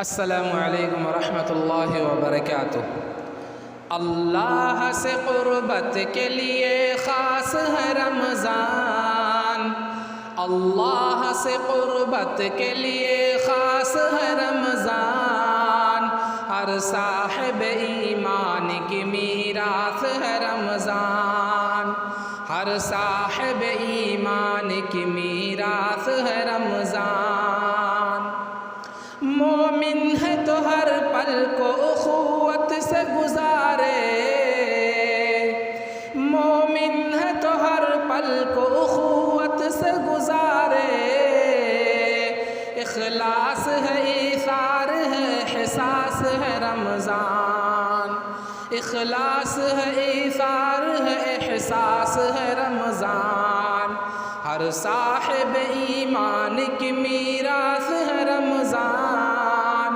السلام علیکم ورحمۃ اللہ وبرکاتہ۔ اللہ سے قربت کے لیے خاص ہے رمضان، اللہ سے قربت کے لیے خاص ہے رمضان، ہر صاحب ایمان کی میراث ہے رمضان، ہر صاحب ایمان کی میراث ہے رمضان۔ مومن ہے تو ہر پل کو اخوت سے گزارے، مومن ہے تو ہر پل کو اخوت سے گزارے، اخلاص ہے ایثار ہے احساس ہے رمضان، اخلاص ہے ایثار ہے احساس ہے رمضان، ہر صاحب ایمان کی میراث ہے رمضان،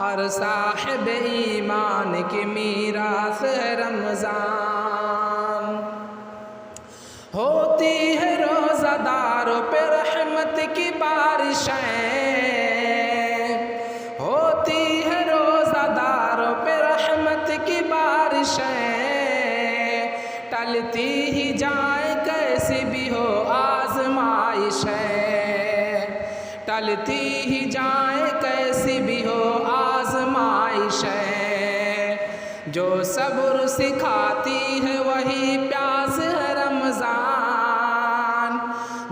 ہر صاحب ایمان کی میراث ہے رمضان۔ ہوتی ہے روزہ داروں پہ رحمت کی بارشیں، ہوتی ہے روزہ داروں پہ رحمت کی بارشیں، ٹلتی ہی جائیں کیسی بھی ہو آزمائشیں، ٹلتی ہی جائیں کیسی بھی ہو آزمائشیں، جو صبر سکھاتی ہے وہی پیاس ہے رمضان،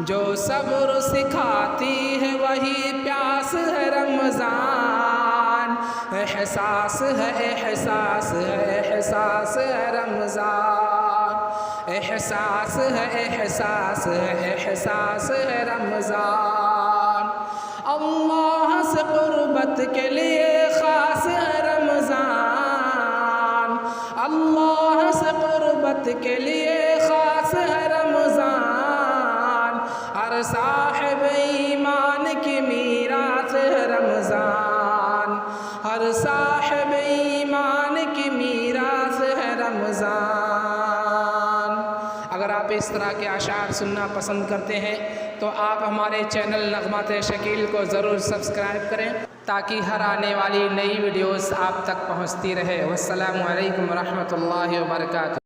جو صبر سکھاتی ہے وہی پیاس ہے رمضان، احساس ہے احساس ہے احساس ہے رمضان، احساس ہے احساس ہے احساس ہے رمضان۔ اللہ سے قربت کے لیے خاص ہے رمضان، اللہ سے قربت کے لیے خاص ہے رمضان، ہر صاحب ایمان کی میراث ہے رمضان، ہر صاحب ایمان کی میراث ہے رمضان۔ اگر آپ اس طرح کے اشعار سننا پسند کرتے ہیں تو آپ ہمارے چینل نغمات شکیل کو ضرور سبسکرائب کریں تاکہ ہر آنے والی نئی ویڈیوز آپ تک پہنچتی رہے۔ والسلام علیکم ورحمۃ اللہ وبرکاتہ۔